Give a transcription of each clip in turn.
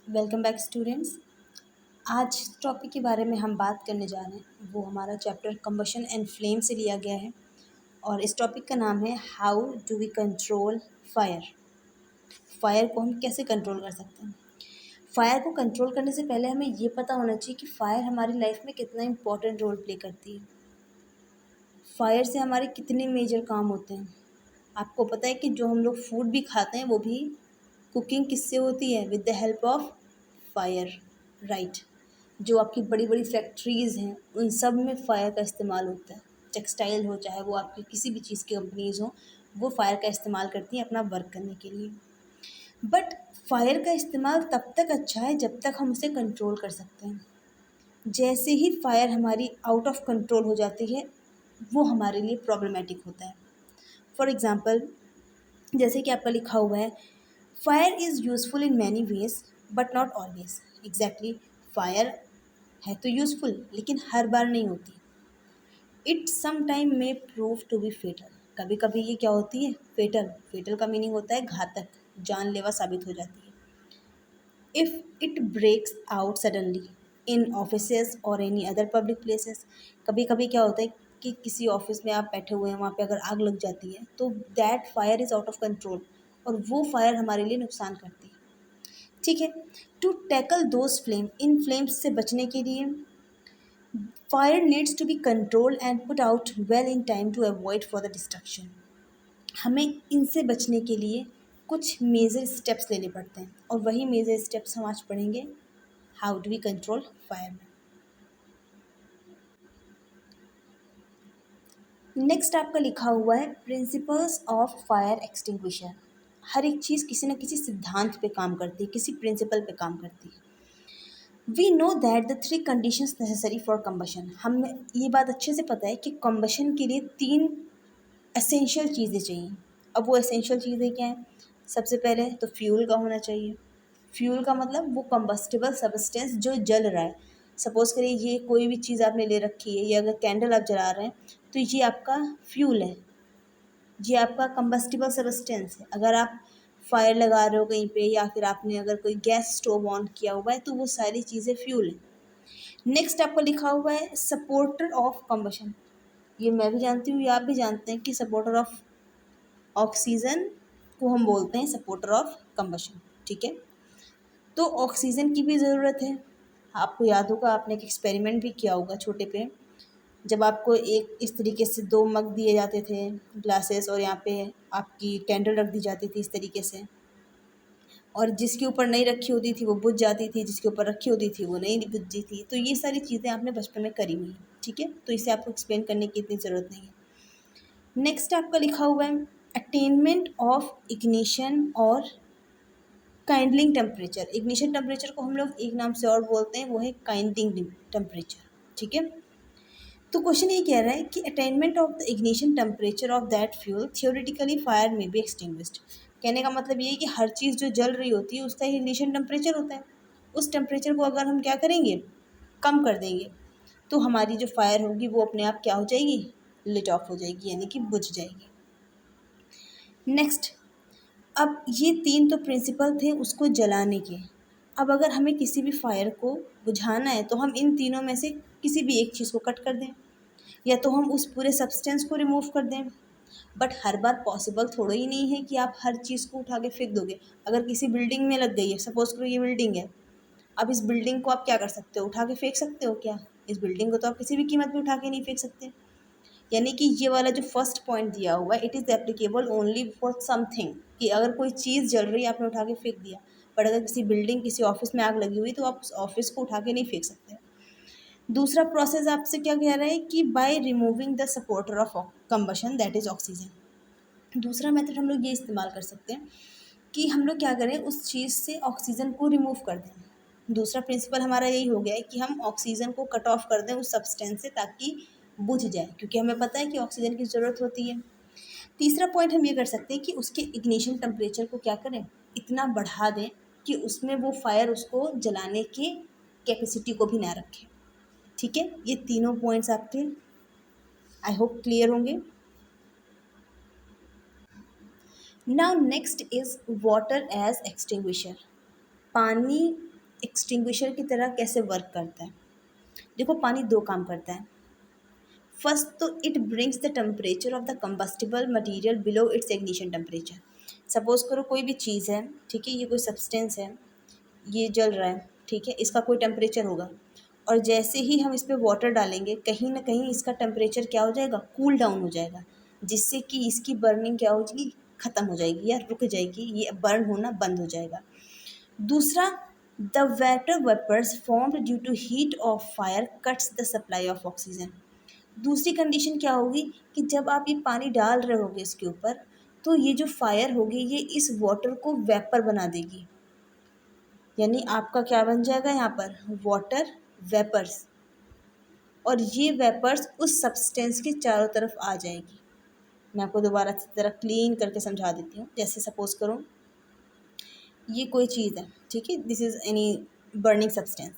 Welcome back students. आज topic के बारे में हम बात करने जा रहे हैं वो हमारा चैप्टर कंबशन एंड फ्लेम से लिया गया है और इस टॉपिक का नाम है how do we control fire. Fire को हम कैसे कंट्रोल कर सकते हैं। फायर को कंट्रोल करने से पहले हमें ये पता होना चाहिए कि फायर हमारी लाइफ में कितना इम्पोर्टेंट रोल प्ले करती है। फायर से हमारे कितने मेजर काम होते हैं। आपको पता है कि जो हम लोग फूड भी खाते हैं वो भी कुकिंग किससे होती है, with the help of fire, right. जो आपकी बड़ी बड़ी फैक्ट्रीज़ हैं उन सब में फ़ायर का इस्तेमाल होता है। टेक्सटाइल हो चाहे वो आपकी किसी भी चीज़ की कंपनीज़ हो, वो फ़ायर का इस्तेमाल करती हैं अपना वर्क करने के लिए। बट फायर का इस्तेमाल तब तक अच्छा है जब तक हम उसे कंट्रोल कर सकते हैं। जैसे ही फायर हमारी आउट ऑफ कंट्रोल हो जाती है वो हमारे लिए प्रॉब्लमेटिक होता है। फॉर एग्ज़ाम्पल, जैसे कि आपका लिखा हुआ है, fire is useful in many ways but not always. Exactly, fire है तो यूज़फुल लेकिन हर बार नहीं होती। It some time may prove to be fatal. कभी कभी ये क्या होती है, फेटल। फेटल का मीनिंग होता है घातक, जानलेवा साबित हो जाती है। If it breaks out suddenly in offices और एनी अदर पब्लिक प्लेसेस। कभी कभी क्या होता है कि किसी ऑफिस में आप बैठे हुए हैं, वहाँ पे अगर आग लग जाती है तो that fire is out of control और वो फायर हमारे लिए नुकसान करती है। ठीक है। टू टैकल दोज फ्लेम, इन फ्लेम्स से बचने के लिए fire needs to be control and put out well in time to avoid for the destruction. हमें इनसे बचने के लिए कुछ मेजर स्टेप्स लेने पड़ते हैं और वही मेजर स्टेप्स हम आज पढ़ेंगे how do we control fire में। नेक्स्ट आपका लिखा हुआ है प्रिंसिपल्स ऑफ फायर एक्सटिंग्विशर। हर एक चीज़ किसी न किसी सिद्धांत पे काम करती है, किसी प्रिंसिपल पे काम करती है। We know that the three conditions necessary for combustion. हमें ये बात अच्छे से पता है कि कम्बशन के लिए तीन एसेंशियल चीज़ें चाहिए। अब वो एसेंशियल चीज़ें क्या हैं? सबसे पहले तो फ्यूल का होना चाहिए। फ्यूल का मतलब वो कंबस्टिबल सब्सटेंस जो जल रहा है। सपोज़ करिए ये कोई भी चीज़ आपने ले रखी है, या अगर कैंडल आप जला रहे हैं तो ये आपका फ्यूल है, ये आपका कंबस्टिबल सब्सटेंस है। अगर आप फायर लगा रहे हो कहीं पे, या फिर आपने अगर कोई गैस स्टोव ऑन किया हुआ है, तो वो सारी चीज़ें फ्यूल है। नेक्स्ट आपको लिखा हुआ है सपोर्टर ऑफ कंबशन। ये मैं भी जानती हूँ, ये आप भी जानते हैं कि सपोर्टर ऑफ ऑक्सीजन को हम बोलते हैं सपोर्टर ऑफ कंबशन। ठीक है। तो ऑक्सीजन की भी ज़रूरत है। आपको याद होगा, आपने एक एक्सपेरिमेंट भी किया होगा छोटे पे, जब आपको एक इस तरीके से दो मग दिए जाते थे, ग्लासेस, और यहाँ पे आपकी कैंडल रख दी जाती थी इस तरीके से, और जिसके ऊपर नहीं रखी होती थी वो बुझ जाती थी, जिसके ऊपर रखी होती थी वो नहीं बुझती थी। तो ये सारी चीज़ें आपने बचपन में करी हुई हैं। ठीक है, तो इसे आपको एक्सप्लेन करने की इतनी ज़रूरत नहीं है। नेक्स्ट आपका लिखा हुआ है अटेनमेंट ऑफ इग्निशन और काइंडलिंग टेम्परेचर। इग्निशन टेम्परेचर को हम लोग एक नाम से और बोलते हैं, वो है काइंडलिंग टेम्परेचर। ठीक है। तो क्वेश्चन ये कह रहा है कि attainment of the ignition temperature of that fuel theoretically fire में बी एक्सटिंग्विश्ड। कहने का मतलब ये है कि हर चीज़ जो जल रही होती है उसका इग्निशन टेम्परेचर होता है। उस टेम्परेचर को अगर हम क्या करेंगे, कम कर देंगे, तो हमारी जो फायर होगी वो अपने आप क्या हो जाएगी, लिट ऑफ हो जाएगी, यानी कि बुझ जाएगी। नेक्स्ट, अब ये तीन तो प्रिंसिपल थे उसको जलाने के। अब अगर हमें किसी भी फायर को बुझाना है तो हम इन तीनों में से किसी भी एक चीज़ को कट कर दें, या तो हम उस पूरे सब्सटेंस को रिमूव कर दें। बट हर बार पॉसिबल थोड़ा ही नहीं है कि आप हर चीज़ को उठा के फेंक दोगे। अगर किसी बिल्डिंग में लग गई है, सपोज करो ये बिल्डिंग है, अब इस बिल्डिंग को आप क्या कर सकते हो, उठा के फेंक सकते हो क्या? इस बिल्डिंग को तो आप किसी भी कीमत पे उठा के नहीं फेंक सकते। यानी कि ये वाला जो फर्स्ट पॉइंट दिया हुआ है, it is applicable only for something, कि अगर कोई चीज़ जल रही है आपने उठा के फेंक दिया। बट अगर किसी बिल्डिंग, किसी ऑफिस में आग लगी हुई तो आप उस ऑफिस को उठा के नहीं फेंक सकते। दूसरा प्रोसेस आपसे क्या कह रहा है कि by removing the supporter of combustion that is oxygen. दूसरा मेथड हम लोग ये इस्तेमाल कर सकते हैं कि हम लोग क्या करें, उस चीज़ से ऑक्सीजन को रिमूव कर दें। दूसरा प्रिंसिपल हमारा यही हो गया है कि हम ऑक्सीजन को कट ऑफ कर दें उस सब्सटेंस से, ताकि बुझ जाए, क्योंकि हमें पता है कि ऑक्सीजन की ज़रूरत होती है। तीसरा पॉइंट हम ये कर सकते हैं कि उसके इग्निशन टेम्परेचर को क्या करें, इतना बढ़ा दें कि उसमें वो फायर उसको जलाने के कैपेसिटी को भी ना रखे। ठीक है, ये तीनों पॉइंट्स आपके आई होप क्लियर होंगे। Now next is water as extinguisher. पानी एक्सटिंग्विशर की तरह कैसे वर्क करता है। देखो पानी दो काम करता है। फर्स्ट तो it brings the temperature of the combustible material below it's ignition temperature. Suppose करो कोई भी चीज़ है, ठीक है, ये कोई सब्सटेंस है, ये जल रहा है, ठीक है, इसका कोई टेम्परेचर होगा, और जैसे ही हम इस पर वाटर डालेंगे कहीं ना कहीं इसका टेम्परेचर क्या हो जाएगा, कूल डाउन हो जाएगा, जिससे कि इसकी बर्निंग क्या हो जाएगी, ख़त्म हो जाएगी या रुक जाएगी, ये बर्न होना बंद हो जाएगा। दूसरा, the water vapours formed due to heat of fire cuts the supply of oxygen. दूसरी कंडीशन क्या होगी कि जब आप ये पानी डाल रहे होगे इसके ऊपर, तो ये जो फायर होगी ये इस वाटर को वेपर बना देगी, यानी आपका क्या बन जाएगा यहाँ पर, वाटर वेपर्स, और ये वेपर्स उस सब्सटेंस के चारों तरफ आ जाएगी। मैं आपको दोबारा से ज़रा क्लीन करके समझा देती हूँ। जैसे सपोज करो ये कोई चीज़ है, ठीक है, this is any burning substance,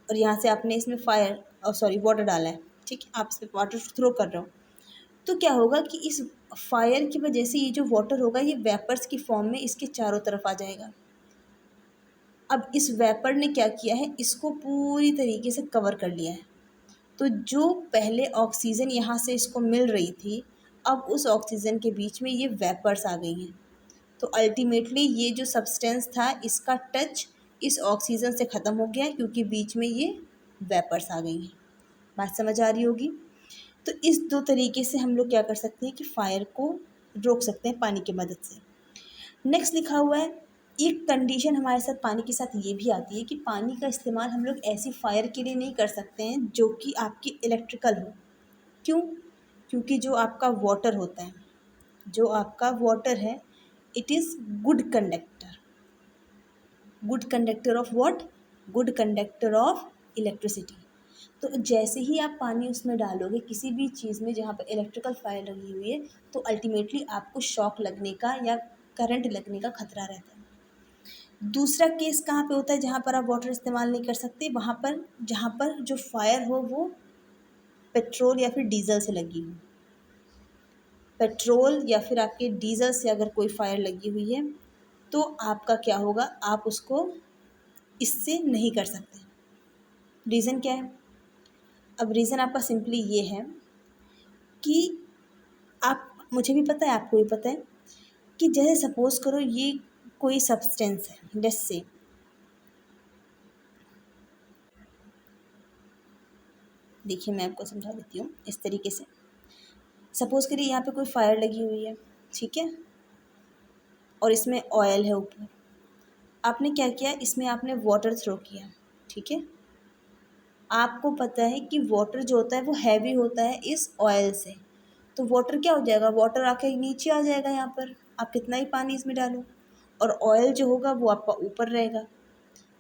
और यहाँ से आपने इसमें वाटर डाला है, ठीक है, आप इस पर वाटर थ्रो कर रहे हो, तो क्या होगा कि इस फायर की वजह से ये जो वाटर होगा ये वेपर्स की फॉर्म में इसके चारों तरफ आ जाएगा। अब इस वेपर ने क्या किया है, इसको पूरी तरीके से कवर कर लिया है। तो जो पहले ऑक्सीजन यहाँ से इसको मिल रही थी, अब उस ऑक्सीजन के बीच में ये वेपर्स आ गई हैं। तो अल्टीमेटली ये जो सब्सटेंस था इसका टच इस ऑक्सीजन से ख़त्म हो गया, क्योंकि बीच में ये वेपर्स आ गई हैं। बात समझ आ रही होगी। तो इस दो तरीके से हम लोग क्या कर सकते हैं कि फायर को रोक सकते हैं पानी की मदद से। नेक्स्ट लिखा हुआ है, एक कंडीशन हमारे साथ पानी के साथ ये भी आती है कि पानी का इस्तेमाल हम लोग ऐसी फायर के लिए नहीं कर सकते हैं जो कि आपकी इलेक्ट्रिकल हो। क्यों? क्योंकि जो आपका वाटर होता है, जो आपका वाटर है, it is good conductor. Good conductor of what? Good conductor of electricity. तो जैसे ही आप पानी उसमें डालोगे किसी भी चीज़ में जहाँ पर इलेक्ट्रिकल फायर लगी हुई है, तो अल्टीमेटली आपको शॉक लगने का या करंट लगने का खतरा रहता है। दूसरा केस कहाँ पे होता है जहाँ पर आप वाटर इस्तेमाल नहीं कर सकते, वहाँ पर जहाँ पर जो फायर हो वो पेट्रोल या फिर डीजल से लगी हो। पेट्रोल या फिर आपके डीजल से अगर कोई फायर लगी हुई है तो आपका क्या होगा, आप उसको इससे नहीं कर सकते। रीज़न क्या है? अब रीज़न आपका सिंपली ये है कि आप, मुझे भी पता है आपको भी पता है कि जैसे सपोज़ करो ये कोई सब्सटेंस है, लेट्स से देखिए मैं आपको समझा देती हूँ इस तरीके से। सपोज़ करिए यहाँ पे कोई फायर लगी हुई है, ठीक है, और इसमें ऑयल है ऊपर। आपने क्या किया, इसमें आपने वाटर थ्रो किया, ठीक है। आपको पता है कि वाटर जो होता है वो हैवी होता है इस ऑयल से, तो वाटर क्या हो जाएगा, वाटर आके नीचे आ जाएगा यहाँ पर, आप कितना ही पानी इसमें डालो, और ऑयल जो होगा वो आपका ऊपर रहेगा,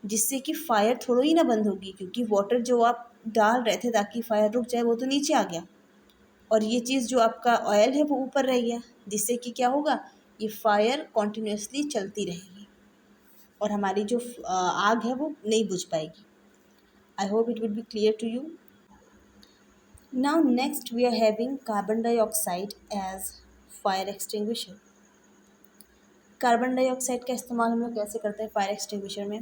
जिससे कि फायर थोड़ा ही ना बंद होगी, क्योंकि वाटर जो आप डाल रहे थे ताकि फायर रुक जाए वो तो नीचे आ गया, और ये चीज़ जो आपका ऑयल है वो ऊपर रह गया, जिससे कि क्या होगा, ये फायर कॉन्टिन्यूसली चलती रहेगी और हमारी जो आग है वो नहीं बुझ पाएगी। I hope it will be clear to you. Now next we are having carbon dioxide as fire extinguisher। Carbon dioxide का इस्तेमाल हम लोग कैसे करते हैं फायर एक्सटिंग्विशर में?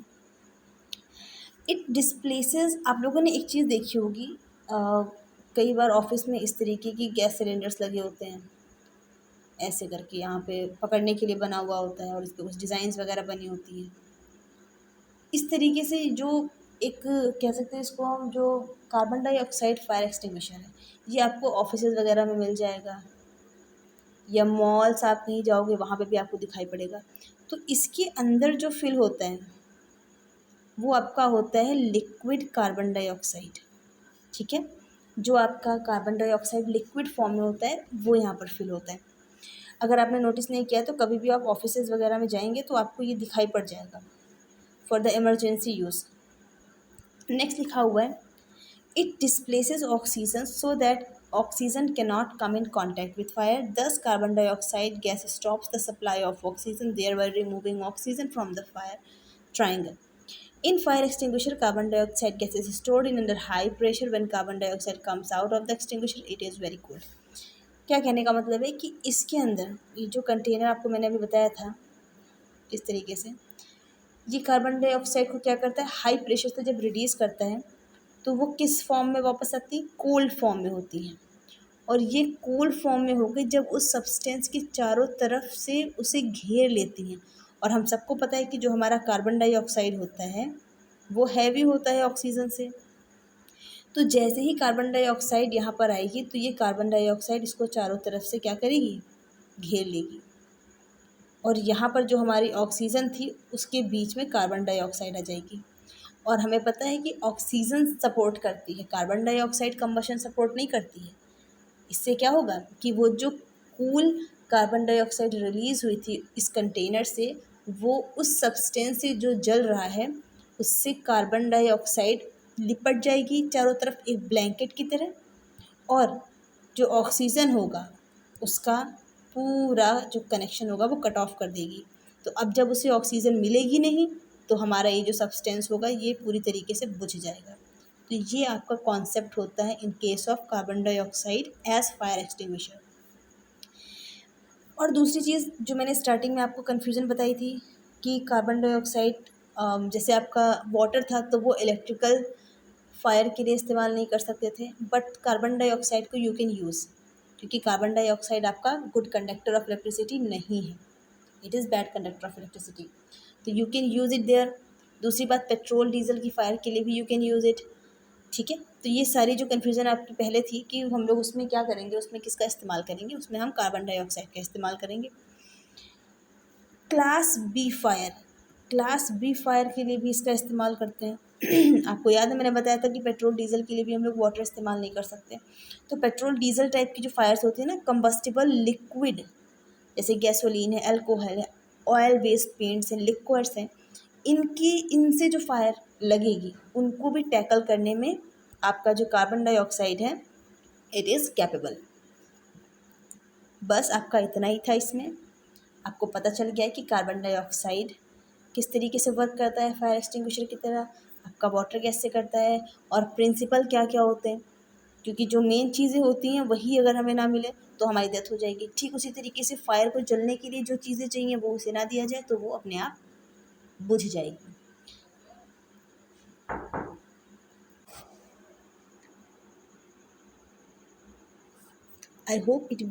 इट डिस्प्लेसेस, आप लोगों ने एक चीज़ देखी होगी, कई बार ऑफिस में इस तरीके की गैस सिलेंडर्स लगे होते हैं, ऐसे करके यहाँ पे पकड़ने के लिए बना हुआ होता है और इस पर कुछ डिज़ाइंस वगैरह बनी होती हैं। इस तरीके से जो एक कह सकते हैं इसको हम, जो कार्बन डाइऑक्साइड फायर एक्सटिंग्विशर है, ये आपको ऑफिसेज़ वगैरह में मिल जाएगा, या मॉल्स आप कहीं जाओगे वहाँ पे भी आपको दिखाई पड़ेगा। तो इसके अंदर जो फिल होता है वो आपका होता है लिक्विड कार्बन डाइऑक्साइड, ठीक है। जो आपका कार्बन डाइऑक्साइड लिक्विड फॉर्म में होता है वो यहाँ पर फिल होता है। अगर आपने नोटिस नहीं किया तो कभी भी आप ऑफिसेज़ वगैरह में जाएंगे तो आपको ये दिखाई पड़ जाएगा, for the emergency use. Next लिखा हुआ है, it displaces oxygen so that oxygen cannot come in contact with fire. Thus, carbon dioxide gas stops the supply of oxygen, thereby removing oxygen from the fire triangle. In fire extinguisher, carbon dioxide gas is stored in under high pressure. When carbon dioxide comes out of the extinguisher, it is very cold. क्या कहने का मतलब है कि इसके अंदर ये जो कंटेनर आपको मैंने अभी बताया था इस तरीके से, ये कार्बन डाइऑक्साइड को क्या करता है, हाई प्रेशर से जब रिलीज़ करता है तो वो किस फॉर्म में वापस आती है, कोल्ड फॉर्म में होती है। और ये कोल्ड फॉर्म में होकर जब उस सब्सटेंस की चारों तरफ से उसे घेर लेती हैं। और हम सबको पता है कि जो हमारा कार्बन डाइऑक्साइड होता है वो हैवी होता है ऑक्सीजन से। तो जैसे ही कार्बन डाइऑक्साइड यहाँ पर आएगी तो ये कार्बन डाइऑक्साइड इसको चारों तरफ से क्या करेगी, घेर लेगी। और यहाँ पर जो हमारी ऑक्सीजन थी उसके बीच में कार्बन डाइऑक्साइड आ जाएगी। और हमें पता है कि ऑक्सीजन सपोर्ट करती है, कार्बन डाइऑक्साइड कंबशन सपोर्ट नहीं करती है। इससे क्या होगा कि वो जो कूल कार्बन डाइऑक्साइड रिलीज़ हुई थी इस कंटेनर से, वो उस सब्सटेंस से जो जल रहा है उससे कार्बन डाइऑक्साइड लिपट जाएगी चारों तरफ एक ब्लैंकेट की तरह। और जो ऑक्सीजन होगा उसका पूरा जो कनेक्शन होगा वो कट ऑफ कर देगी। तो अब जब उसे ऑक्सीजन मिलेगी नहीं तो हमारा ये जो सब्सटेंस होगा ये पूरी तरीके से बुझ जाएगा। तो ये आपका कॉन्सेप्ट होता है in case of carbon dioxide as fire extinguisher. और दूसरी चीज़ जो मैंने स्टार्टिंग में आपको कन्फ्यूज़न बताई थी कि कार्बन डाइऑक्साइड जैसे आपका वाटर था तो वो इलेक्ट्रिकल फायर के लिए इस्तेमाल नहीं कर सकते थे, बट कार्बन डाइऑक्साइड को यू कैन यूज़, क्योंकि कार्बन डाइऑक्साइड आपका गुड कंडक्टर ऑफ इलेक्ट्रिसिटी नहीं है, it is bad conductor of electricity, तो you can use it there. दूसरी बात, पेट्रोल डीजल की फायर के लिए भी यू कैन यूज़ इट। ठीक है, तो ये सारी जो कन्फ्यूज़न आपकी पहले थी कि हम लोग उसमें क्या करेंगे, उसमें किसका इस्तेमाल करेंगे, उसमें हम कार्बन डाइऑक्साइड का इस्तेमाल करेंगे। Class B fire, class B fire के लिए भी इसका इस्तेमाल करते हैं। आपको याद है मैंने बताया था कि पेट्रोल डीजल के लिए भी हम लोग वाटर इस्तेमाल नहीं कर सकते। तो पेट्रोल डीजल टाइप की जो फायर्स होती है ना, कंबस्टिबल लिक्विड, जैसे गैसोलीन है, अल्कोहल है, ऑयल बेस्ड पेंट्स हैं, लिक्विड्स हैं, इनसे जो फायर लगेगी उनको भी टैकल करने में आपका जो कार्बन डाइऑक्साइड है इट इज़ कैपेबल। बस आपका इतना ही था इसमें। आपको पता चल गया है कि कार्बन डाइऑक्साइड किस तरीके से वर्क करता है फायर एक्सटिंग्विशर की तरह, आपका वाटर कैसे करता है, और प्रिंसिपल क्या क्या होते हैं। क्योंकि जो मेन चीज़ें होती हैं वही अगर हमें ना मिले तो हमारी डेथ हो जाएगी। ठीक उसी तरीके से फायर को जलने के लिए जो चीज़ें चाहिए वो उसे ना दिया जाए तो वो अपने आप बुझ जाएगी। आई होप इट